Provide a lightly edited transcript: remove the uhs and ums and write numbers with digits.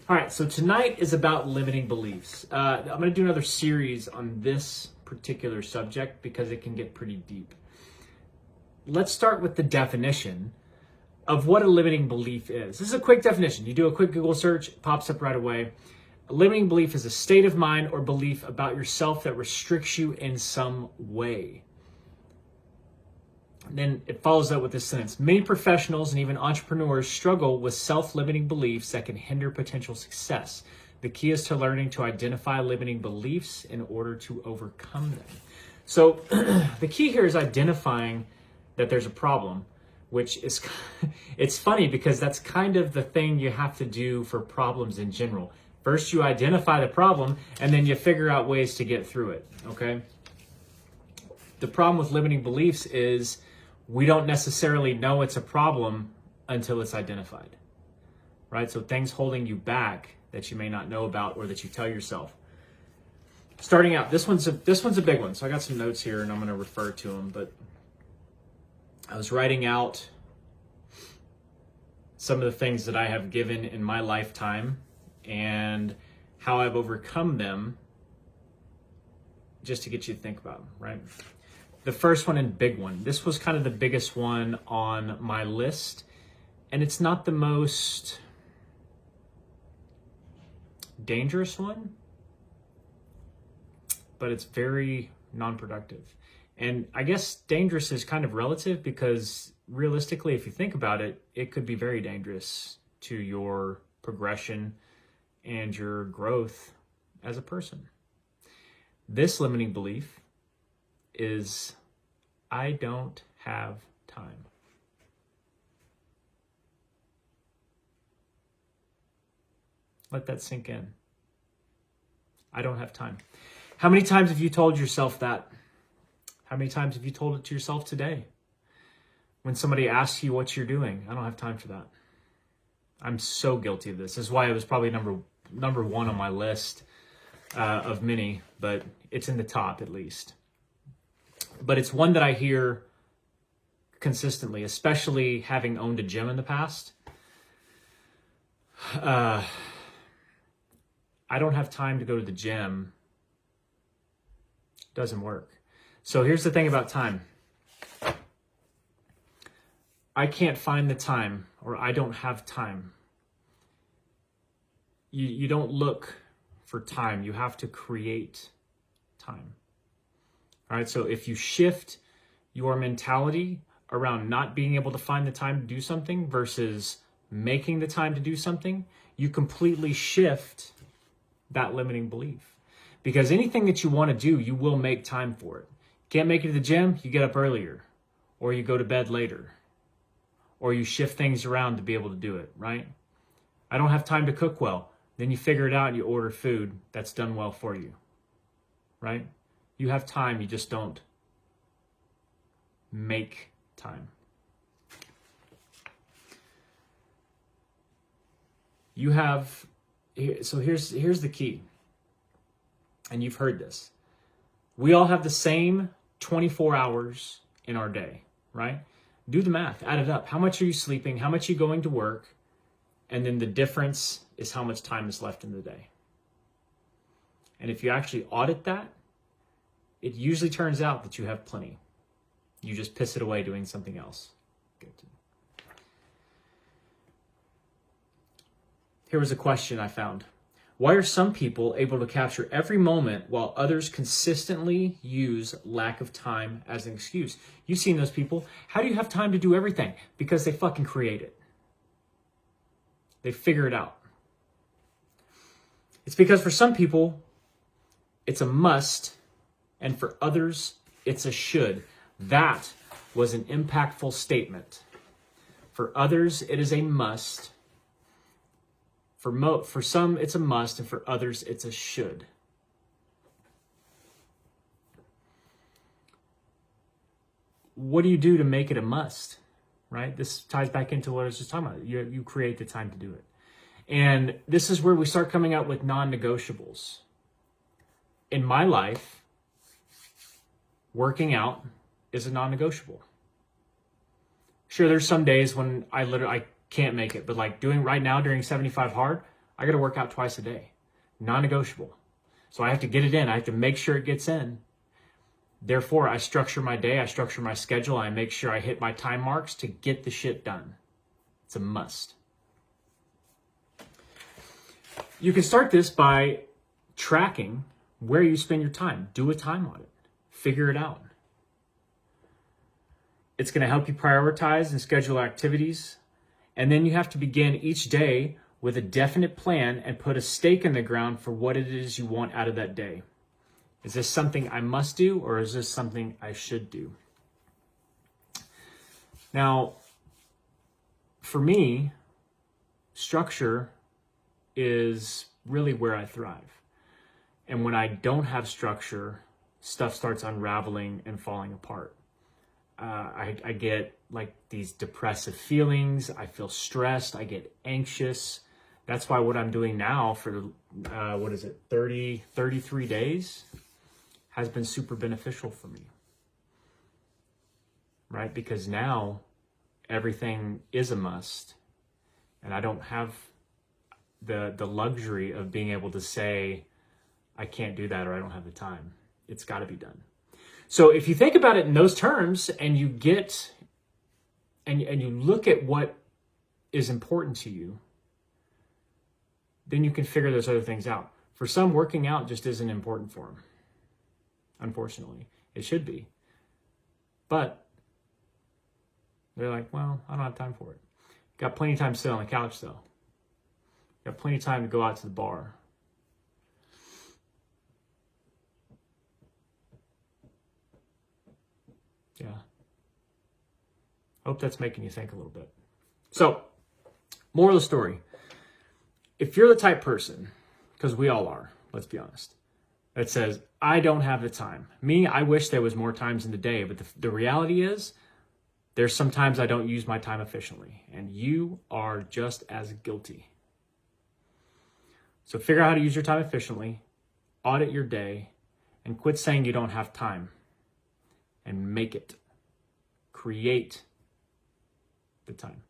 All right, so tonight is about limiting beliefs. I'm going to do another series on this particular subject because it can get pretty deep. Let's start with the definition of what a limiting belief is. This is a quick definition. You do a quick Google search, it pops up right away. A limiting belief is a state of mind or belief about yourself that restricts you in some way. And then it follows up with this sentence. Many professionals and even entrepreneurs struggle with self-limiting beliefs that can hinder potential success. The key is to learning to identify limiting beliefs in order to overcome them. So the key here is identifying that there's a problem, which is, it's funny because that's kind of the thing you have to do for problems in general. First, you identify the problem and then you figure out ways to get through it, okay? The problem with limiting beliefs is we don't necessarily know it's a problem until it's identified, right? So things holding you back that you may not know about or that you tell yourself. Starting out, this one's a big one. So I got some notes here and I'm going to refer to them, but I was writing out some of the things that I have given in my lifetime and how I've overcome them, just to get you to think about them, right? The first one and big one. This was kind of the biggest one on my list, and it's not the most dangerous one, but it's very non-productive. And I guess dangerous is kind of relative because realistically, if you think about it, it could be very dangerous to your progression and your growth as a person. This limiting belief is, I don't have time. Let that sink in. I don't have time. How many times have you told yourself that? How many times have you told it to yourself today? When somebody asks you what you're doing, I don't have time for that. I'm so guilty of this. This is why it was probably number one on my list of many, but it's in the top at least. But it's one that I hear consistently, especially having owned a gym in the past. I don't have time to go to the gym. Doesn't work. So here's the thing about time. I can't find the time, or I don't have time. You don't look for time. You have to create time. All right, so if you shift your mentality around not being able to find the time to do something versus making the time to do something, you completely shift that limiting belief. Because anything that you want to do, you will make time for it. Can't make it to the gym, you get up earlier, or you go to bed later, or you shift things around to be able to do it, right? I don't have time to cook well. Then you figure it out and you order food that's done well for you, right? You have time, you just don't make time. You have, so here's the key, and you've heard this. We all have the same 24 hours in our day, right? Do the math, add it up. How much are you sleeping? How much are you going to work? And then the difference is how much time is left in the day. And if you actually audit that, it usually turns out that you have plenty. You just piss it away doing something else. Good. Here was a question I found. Why are some people able to capture every moment while others consistently use lack of time as an excuse? You've seen those people. How do you have time to do everything? Because they fucking create it. They figure it out. It's because for some people, it's a must, and for others, it's a should. That was an impactful statement. For others, it is a must. For some, it's a must, and for others, it's a should. What do you do to make it a must, right? This ties back into what I was just talking about. You create the time to do it. And this is where we start coming out with non-negotiables. In my life, working out is a non-negotiable. Sure, there's some days when I can't make it, but like doing right now during 75 hard, I got to work out twice a day, non-negotiable. So I have to get it in. I have to make sure it gets in. Therefore, I structure my day, I structure my schedule, I make sure I hit my time marks to get the shit done. It's a must. You can start this by tracking where you spend your time. Do a time audit. Figure it out. It's going to help you prioritize and schedule activities. And then you have to begin each day with a definite plan and put a stake in the ground for what it is you want out of that day. Is this something I must do, or is this something I should do? Now, for me, structure is really where I thrive. And when I don't have structure, stuff starts unraveling and falling apart. I get like these depressive feelings. I feel stressed. I get anxious. That's why what I'm doing now for, 33 days has been super beneficial for me, right? Because now everything is a must, and I don't have the luxury of being able to say, I can't do that or I don't have the time. It's got to be done. So if you think about it in those terms and you get, and you look at what is important to you, then you can figure those other things out. For some, working out just isn't important for them. Unfortunately, it should be. But they're like, well, I don't have time for it. Got plenty of time to sit on the couch though. Got plenty of time to go out to the bar. Yeah. Hope that's making you think a little bit. So, moral of the story. If you're the type person, because we all are, let's be honest, that says, I don't have the time. Me, I wish there was more times in the day, but the reality is there's sometimes I don't use my time efficiently, and you are just as guilty. So figure out how to use your time efficiently, audit your day, and quit saying you don't have time, and make it. Create the time.